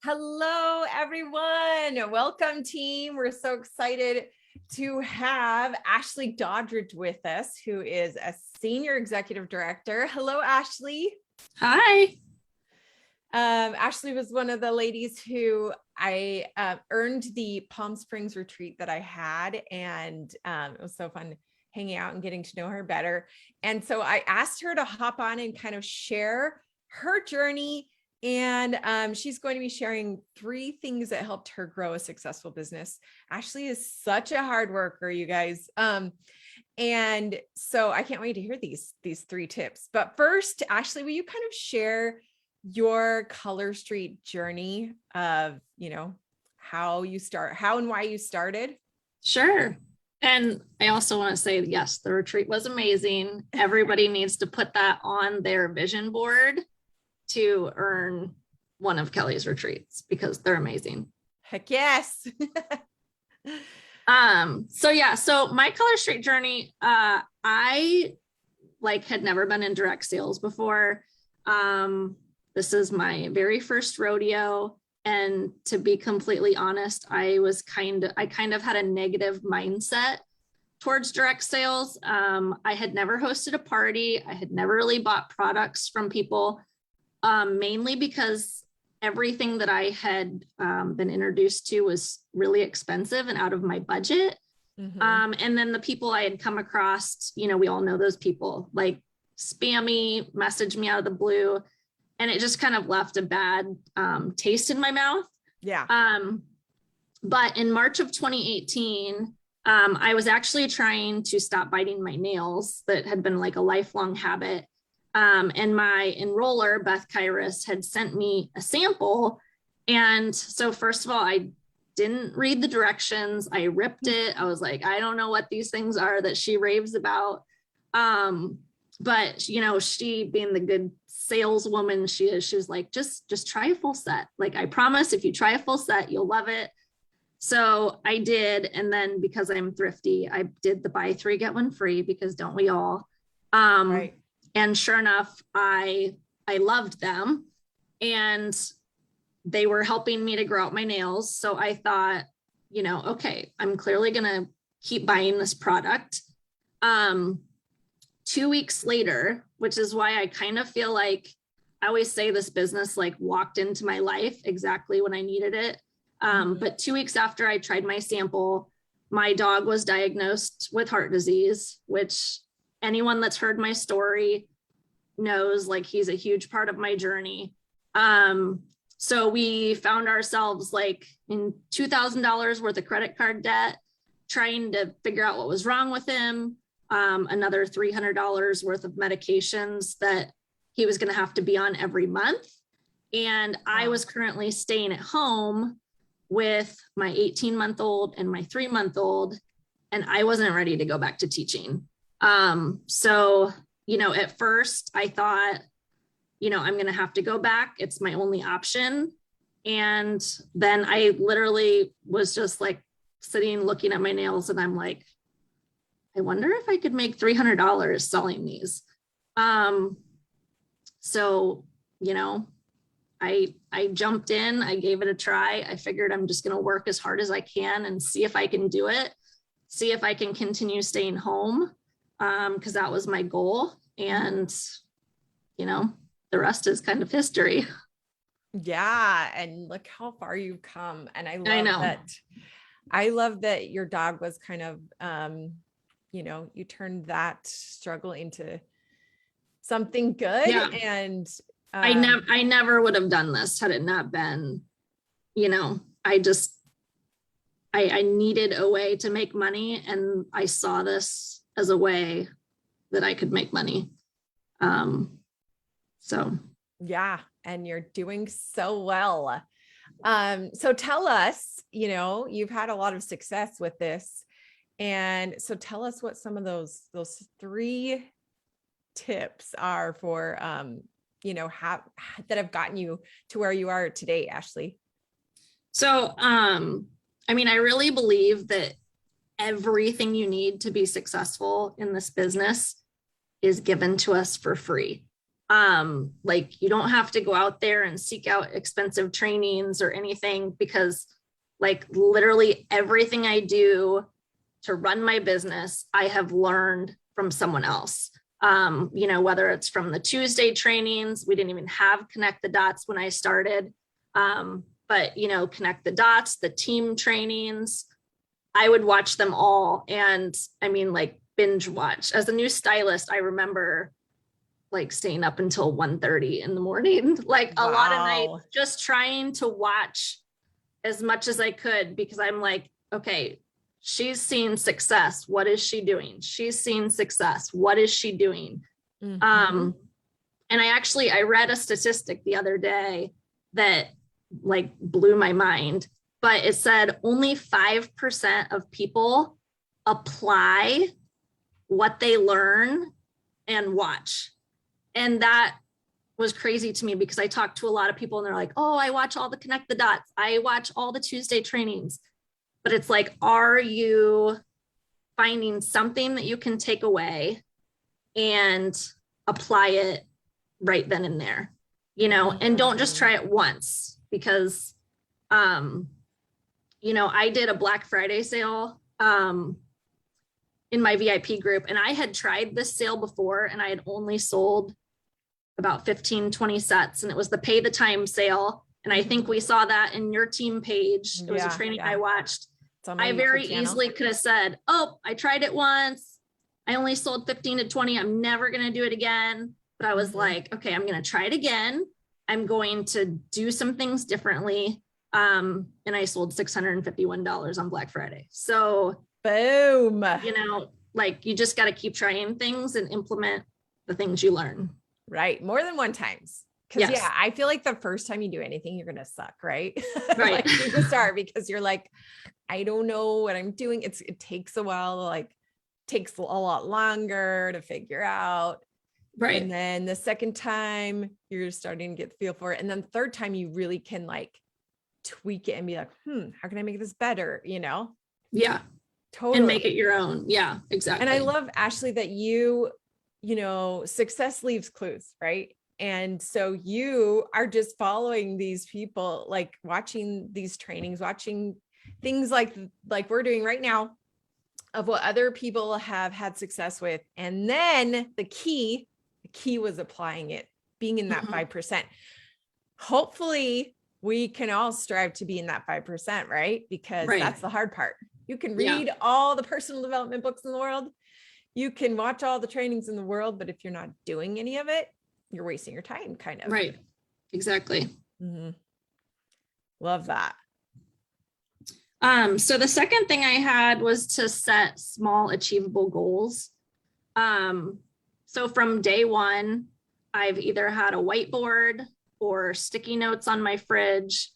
Hello, everyone. Welcome, team. We're so excited to have Ashley Doddridge with us, who is a senior executive director. Hello, Ashley. Hi. Ashley was one of the ladies who I earned the Palm Springs retreat that I had, and it was so fun hanging out and getting to know her better. And so I asked her to hop on and kind of share her journey. And she's going to be sharing 3 things that helped her grow a successful business. Ashley is such a hard worker, you guys. And so I can't wait to hear these 3 tips. But first, Ashley, will you kind of share your Color Street journey of, how and why you started? Sure. And I also want to say, yes, the retreat was amazing. Everybody needs to put that on their vision board to earn one of Kelly's retreats because they're amazing. Heck yes. So my Color Street journey, I had never been in direct sales before. This is my very first rodeo. And to be completely honest, I kind of had a negative mindset towards direct sales. I had never hosted a party. I had never really bought products from people. Mainly because everything that I had been introduced to was really expensive and out of my budget. Mm-hmm. And then the people I had come across, we all know those people, like spammy, message me out of the blue. And it just kind of left a bad taste in my mouth. Yeah. But in March of 2018, I was actually trying to stop biting my nails that had been like a lifelong habit. And my enroller, Beth Kairos, had sent me a sample. And so first of all, I didn't read the directions. I ripped it. I was like, I don't know what these things are that she raves about. But she being the good saleswoman she is, she was like, just try a full set. Like, I promise if you try a full set, you'll love it. So I did. And then because I'm thrifty, I did the buy 3, get 1 free, because don't we all? Right. And sure enough, I loved them, and they were helping me to grow out my nails. So I thought, okay, I'm clearly going to keep buying this product. 2 weeks later, which is why I kind of feel like I always say this business like walked into my life exactly when I needed it. But 2 weeks after I tried my sample, my dog was diagnosed with heart disease, which anyone that's heard my story knows, like, he's a huge part of my journey. So we found ourselves like in $2,000 worth of credit card debt, trying to figure out what was wrong with him. Another $300 worth of medications that he was going to have to be on every month. And I was currently staying at home with my 18-month-old and my 3-month-old, and I wasn't ready to go back to teaching. So, at first I thought, I'm going to have to go back. It's my only option. And then I literally was just like sitting, looking at my nails, and I'm like, I wonder if I could make $300 selling these. So, I jumped in, I gave it a try. I figured I'm just going to work as hard as I can and see if I can do it, see if I can continue staying home. Because that was my goal. And, the rest is kind of history. Yeah. And look how far you've come. And I love that your dog was kind of, you turned that struggle into something good. Yeah. And I never would have done this had it not been, I needed a way to make money, and I saw this as a way that I could make money. So yeah, and you're doing so well. So tell us, you've had a lot of success with this. And so tell us what some of those 3 tips are for, that have gotten you to where you are today, Ashley. So, I really believe that everything you need to be successful in this business is given to us for free. Like you don't have to go out there and seek out expensive trainings or anything, because like literally everything I do to run my business, I have learned from someone else. You know, whether it's from the Tuesday trainings, we didn't even have Connect the Dots when I started. But, you know, Connect the Dots, the team trainings, I would watch them all. And I mean, like binge watch. As a new stylist, I remember like staying up until 1:30 in the morning, like a lot of nights, just trying to watch as much as I could, because I'm like, okay, she's seen success. What is she doing? She's seen success. What is she doing? And I read a statistic the other day that like blew my mind, but it said only 5% of people apply what they learn and watch. And that was crazy to me, because I talked to a lot of people and they're like, oh, I watch all the Connect the Dots. I watch all the Tuesday trainings. But it's like, are you finding something that you can take away and apply it right then and there, you know, and don't just try it once, because, you know, I did a Black Friday sale in my VIP group, and I had tried this sale before and I had only sold about 15, 20 sets, and it was the pay the time sale. And I think we saw that in your team page. It was a training I watched. I very easily could have said, oh, I tried it once. I only sold 15 to 20. I'm never going to do it again. But I was like, okay, I'm going to try it again. I'm going to do some things differently. And I sold $651 on Black Friday. So boom, you know, like you just got to keep trying things and implement the things you learn. Right. More than one times. Cause yeah, I feel like the first time you do anything, you're going to suck. Right. Right. Like you just start, because you're like, I don't know what I'm doing. It takes a while, like takes a lot longer to figure out. Right. And then the second time you're starting to get the feel for it. And then third time you really can like tweak it and be like, how can I make this better? You know? Yeah. Totally. And make it your own. Yeah, exactly. And I love, Ashley, that you know, success leaves clues, right? And so you are just following these people, like watching these trainings, watching things like we're doing right now of what other people have had success with. And then the key was applying it, being in that 5%. Hopefully we can all strive to be in that 5%, right? Because that's the hard part. You can read all the personal development books in the world. You can watch all the trainings in the world, but if you're not doing any of it, you're wasting your time, kind of. Right. Exactly. Love that. So the second thing I had was to set small achievable goals. So from day one, I've either had a whiteboard or sticky notes on my fridge.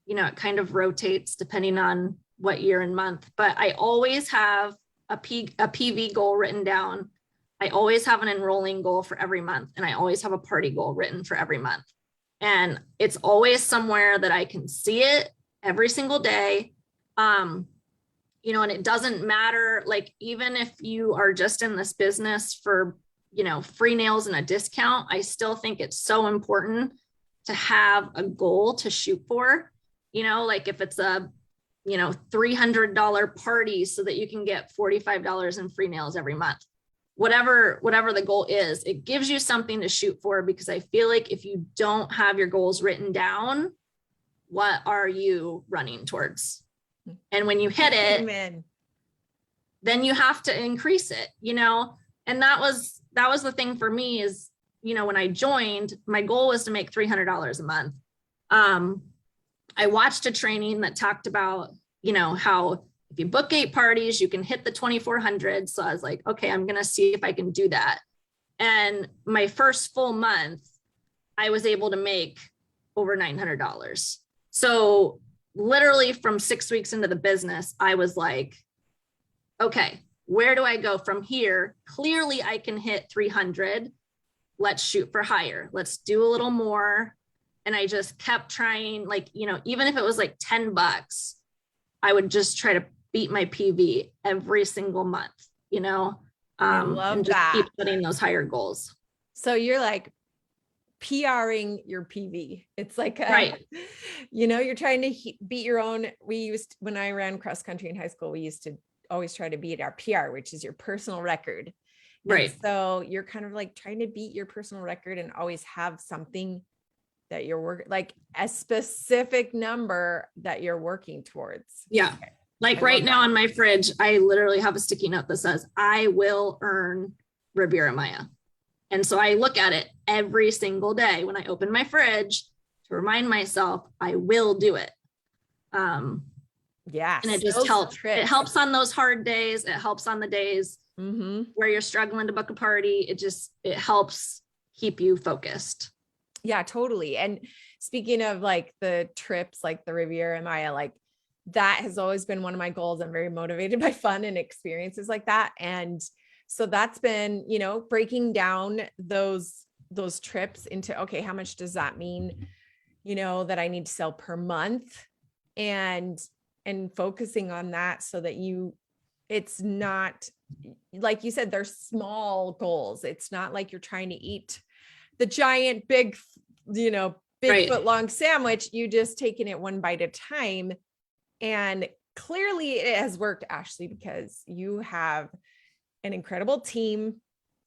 You know, it kind of rotates depending on what year and month, but I always have a PV goal written down. I always have an enrolling goal for every month, and I always have a party goal written for every month. And it's always somewhere that I can see it every single day. You know, and it doesn't matter, like, even if you are just in this business for, you know, free nails and a discount, I still think it's so important to have a goal to shoot for. You know, like if it's a, you know, $300 party so that you can get $45 in free nails every month, whatever the goal is, it gives you something to shoot for. Because I feel like if you don't have your goals written down, what are you running towards? And when you hit it, then you have to increase it, you know? And that was the thing for me is, you know, when I joined, my goal was to make $300 a month. I watched a training that talked about, you know, how if you book 8 parties, you can hit the 2,400. So I was like, okay, I'm going to see if I can do that. And my first full month, I was able to make over $900. So literally from 6 weeks into the business, I was like, okay, where do I go from here? Clearly I can hit 300. Let's shoot for higher. Let's do a little more. And I just kept trying, like, you know, even if it was like $10, I would just try to beat my PV every single month, you know, I love and just that. keep setting those higher goals. So you're like PRing your PV. It's like, Right. You're trying to beat your own. When I ran cross country in high school, we used to always try to beat our PR, which is your personal record. Right. And so you're kind of like trying to beat your personal record and always have something that you're working, like a specific number that you're working towards. Yeah. Like right now on my fridge, I literally have a sticky note that says, I will earn Riviera Maya. And so I look at it every single day when I open my fridge to remind myself I will do it. Yeah. And it just helps. It helps on those hard days. It helps on the days where you're struggling to book a party. It helps keep you focused. Yeah, totally. And speaking of like the trips, like the Riviera Maya, like that has always been one of my goals. I'm very motivated by fun and experiences like that. And so that's been, breaking down those trips into, okay, how much does that mean, that I need to sell per month, and focusing on that so that it's not, like you said, they're small goals. It's not like you're trying to eat the giant, big foot long sandwich. You just taking it one bite at a time. And clearly it has worked, Ashley, because you have an incredible team.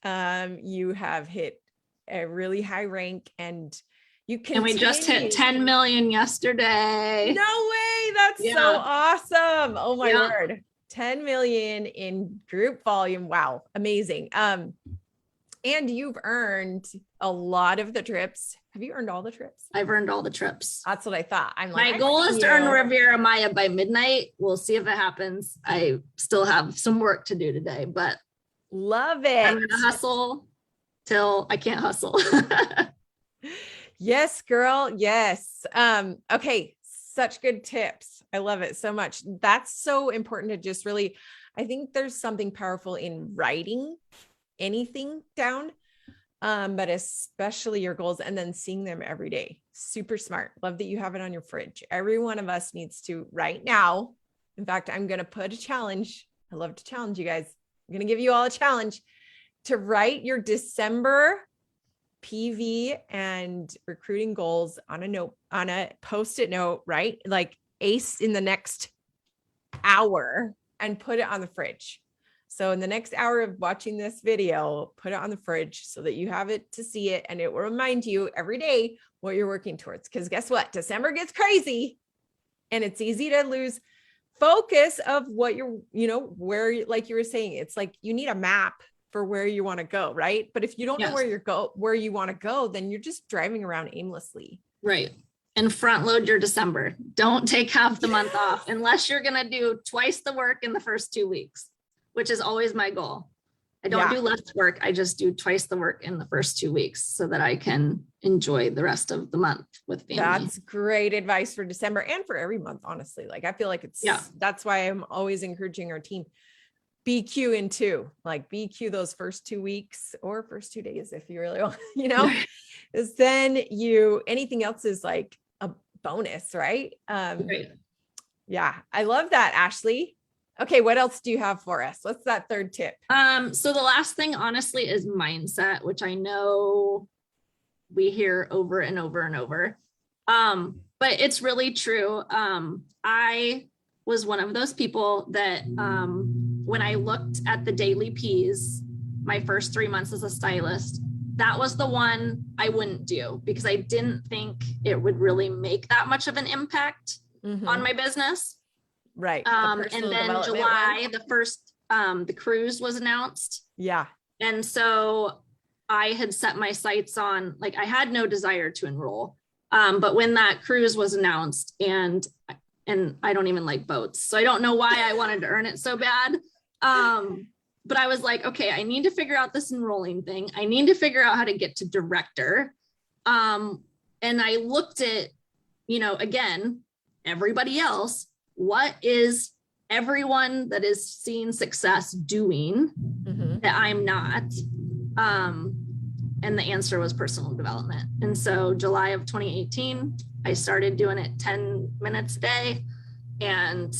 You have hit a really high rank, and and we just hit 10 million yesterday. No way. That's so awesome. Oh my word. 10 million in group volume. Wow. Amazing. And you've earned a lot of the trips. Have you earned all the trips? I've earned all the trips. That's what I thought. My goal is to earn Riviera Maya by midnight. We'll see if it happens. I still have some work to do today, but love it. I'm going to hustle till I can't hustle. Yes, girl. Yes. Okay. Such good tips. I love it so much. That's so important to just really, I think there's something powerful in writing anything down, but especially your goals, and then seeing them every day. Super smart. Love that you have it on your fridge. Every one of us needs to right now. In fact, I'm going to put a challenge. I love to challenge you guys. I'm going to give you all a challenge to write your December PV and recruiting goals on a Post-it note, right? Like ace in the next hour, and put it on the fridge. So in the next hour of watching this video, put it on the fridge so that you have it to see it, and it will remind you every day what you're working towards. Because guess what? December gets crazy, and it's easy to lose focus of what you're, where, like you were saying, it's like you need a map for where you want to go, right? But if you don't know where you want to go, then you're just driving around aimlessly. Right. And front load your December. Don't take half the month off unless you're going to do twice the work in the first 2 weeks, which is always my goal. I don't do less work. I just do twice the work in the first 2 weeks so that I can enjoy the rest of the month with family. That's great advice for December and for every month, honestly. Like, I feel like that's why I'm always encouraging our team, BQ in 2, like BQ those first 2 weeks or first 2 days, if you really want, is then anything else is like a bonus, right? Right. Yeah. I love that, Ashley. Okay. What else do you have for us? What's that third tip? So the last thing, honestly, is mindset, which I know we hear over and over and over. But it's really true. I was one of those people that, when I looked at the daily P's, my first 3 months as a stylist, that was the one I wouldn't do because I didn't think it would really make that much of an impact on my business. Right. And then July, the cruise was announced. Yeah. And so I had set my sights on, like, I had no desire to enroll. But when that cruise was announced, and I don't even like boats, so I don't know why I wanted to earn it so bad. But I was like, okay, I need to figure out this enrolling thing. I need to figure out how to get to director. And I looked at, again, everybody else. What is everyone that is seeing success doing that I'm not? And the answer was personal development. And so July of 2018, I started doing it 10 minutes a day. And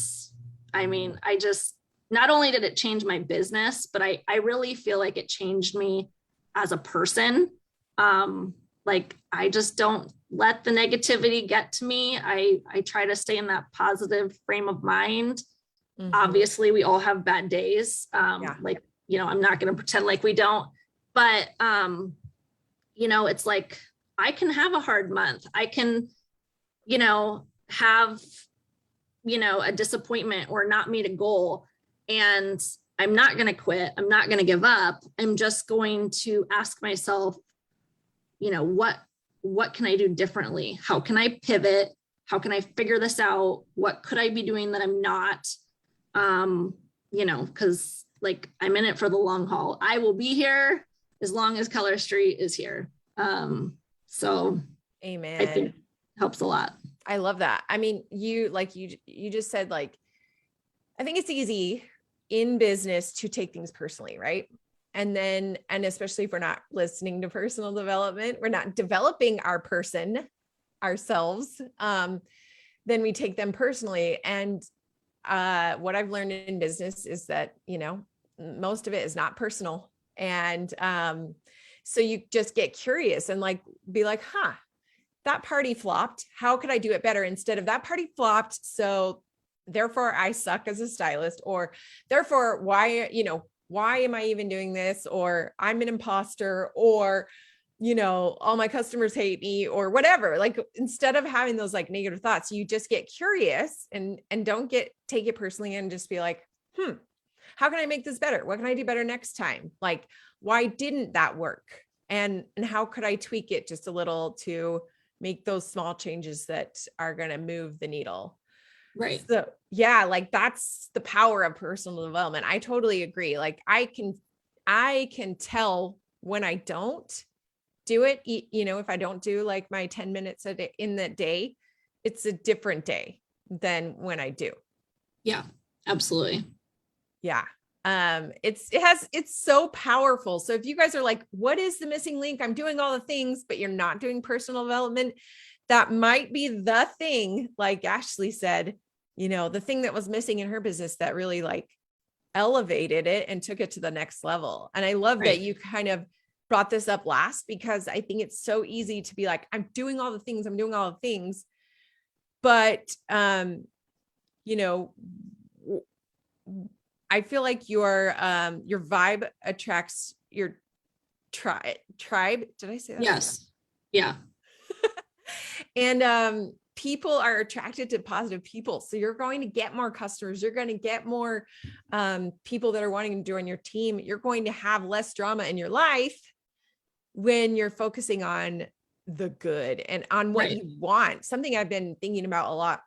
I mean, not only did it change my business, but I really feel like it changed me as a person. like, I just don't let the negativity get to me. I try to stay in that positive frame of mind. Mhm. Obviously we all have bad days. Yeah. Like, you know, I'm not going to pretend like we don't, but, you know, it's like, I can have a hard month. I can, you know, have, you know, a disappointment or not meet a goal. And I'm not going to quit. I'm not going to give up. I'm just going to ask myself, you know, what can I do differently? How can I pivot? How can I figure this out? What could I be doing that I'm not? You know, because like, I'm in it for the long haul. I will be here as long as Color Street is here. So Amen. I think it helps a lot. I love that. I mean, you just said, like, I think it's easy in business to take things personally, right? And especially if we're not listening to personal development, we're not developing our person ourselves, then we take them personally. And what I've learned in business is that, you know, most of it is not personal. And so you just get curious and like, be like, that party flopped. How could I do it better? Instead of that party flopped, so therefore I suck as a stylist, or therefore why am I even doing this? Or I'm an imposter, or, you know, all my customers hate me, or whatever. Like, instead of having those like negative thoughts, you just get curious and don't take it personally, and just be like, how can I make this better? What can I do better next time? Like, why didn't that work? And how could I tweak it just a little to make those small changes that are going to move the needle? Right. So yeah, like, that's the power of personal development. I totally agree. Like, I can tell when I don't do it, you know, if I don't do like my 10 minutes a day in that day, it's a different day than when I do. Yeah, absolutely. Yeah. It's so powerful. So if you guys are like, what is the missing link? I'm doing all the things, but you're not doing personal development. That might be the thing, like Ashley said, you know, the thing that was missing in her business that really like elevated it and took it to the next level. And I love that you kind of brought this up last, because I think it's so easy to be like, I'm doing all the things. But, you know, I feel like your vibe attracts your tribe. Did I say that? Yes. Yeah. And people are attracted to positive people. So you're going to get more customers. You're going to get more people that are wanting to join your team. You're going to have less drama in your life when you're focusing on the good and on what you want. Something I've been thinking about a lot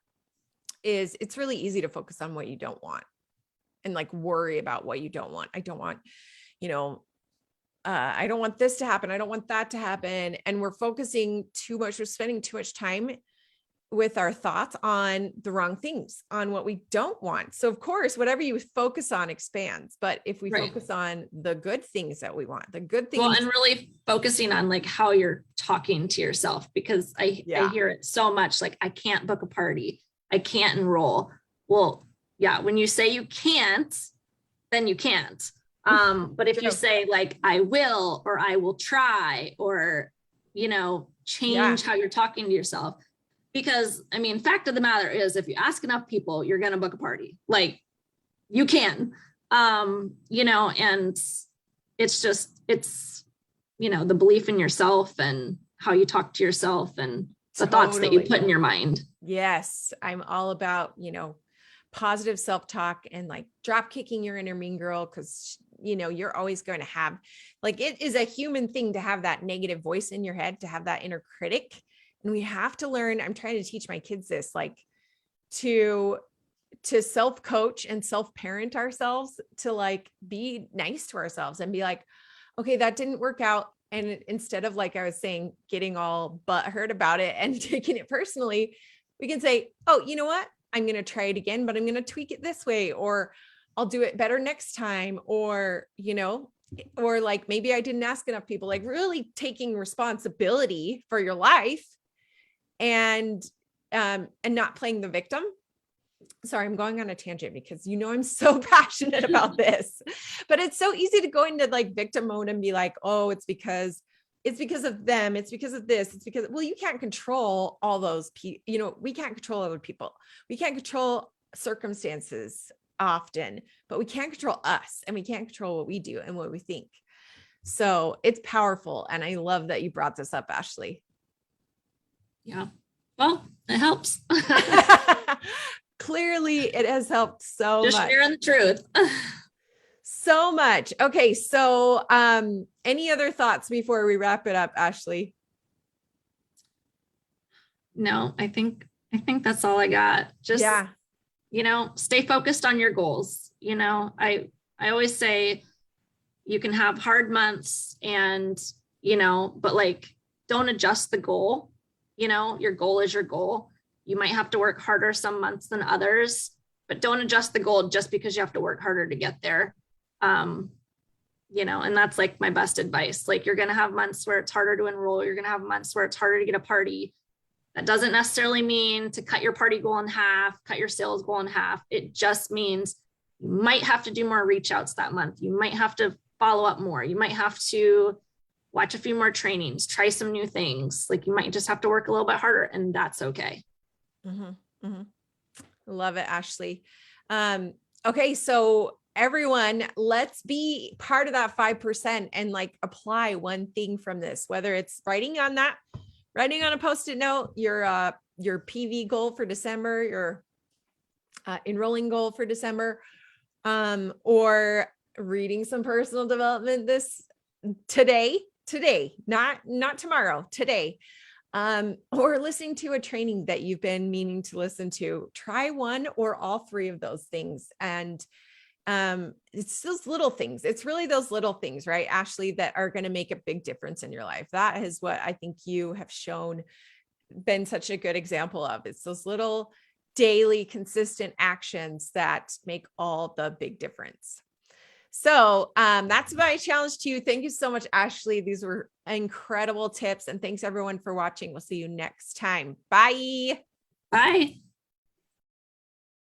is it's really easy to focus on what you don't want and like worry about what you don't want. I don't want, you know, I don't want this to happen. I don't want that to happen. And we're focusing too much. We're spending too much time with our thoughts on the wrong things, on what we don't want. So of course, whatever you focus on expands. But if we focus on the good things that we want, the good things. Well, and really focusing on like how you're talking to yourself, because I hear it so much, like, I can't book a party. I can't enroll. Well, yeah, when you say you can't, then you can't. But if you say like, I will, or I will try, or, you know, change how you're talking to yourself. Because I mean, fact of the matter is, if you ask enough people, you're going to book a party. Like, you can, you know, and it's, you know, the belief in yourself and how you talk to yourself and the thoughts that you put in your mind. Yes. I'm all about, you know, positive self-talk and like drop kicking your inner mean girl. Cause you know, you're always going to have, like, it is a human thing to have that negative voice in your head, to have that inner critic. And we have to learn, I'm trying to teach my kids this, like to self-coach and self-parent ourselves, to like be nice to ourselves and be like, okay, that didn't work out. And instead of, like I was saying, getting all butthurt about it and taking it personally, we can say, oh, you know what? I'm going to try it again, but I'm going to tweak it this way, or I'll do it better next time. Or, you know, or like, maybe I didn't ask enough people, like really taking responsibility for your life and not playing the victim. Sorry, I'm going on a tangent because, you know, I'm so passionate about this, but it's so easy to go into like victim mode and be like, oh, it's because it's because of them. It's because of this. It's because, well, you can't control all those people. You know, we can't control other people. We can't control circumstances often, but we can't control us, and we can't control what we do and what we think. So it's powerful. And I love that you brought this up, Ashley. Yeah. Well, it helps. Clearly it has helped so Just much. sharing the truth. So much. Okay. So, any other thoughts before we wrap it up, Ashley? No, I think that's all I got. Just, Yeah. Stay focused on your goals. I always say you can have hard months and, but like, don't adjust the goal. Your goal is your goal. You might have to work harder some months than others, but don't adjust the goal just because you have to work harder to get there. And that's like my best advice. Like, you're going to have months where it's harder to enroll. You're going to have months where it's harder to get a party. That doesn't necessarily mean to cut your party goal in half, cut your sales goal in half. It just means you might have to do more reach outs that month. You might have to follow up more. You might have to watch a few more trainings, try some new things. Like, you might just have to work a little bit harder, and that's okay. Mm-hmm, mm-hmm. Love it, Ashley. Okay. So everyone, let's be part of that 5% and like apply one thing from this, whether it's writing on a Post-it note, your PV goal for December, your enrolling goal for December, or reading some personal development today, not tomorrow, today. Or listening to a training that you've been meaning to listen to. Try one or all three of those things. And it's those little things. It's really those little things, right, Ashley, that are going to make a big difference in your life. That is what I think you have been such a good example of. It's those little daily consistent actions that make all the big difference. So that's my challenge to you. Thank you so much, Ashley. These were incredible tips. And thanks everyone for watching. We'll see you next time. Bye. Bye.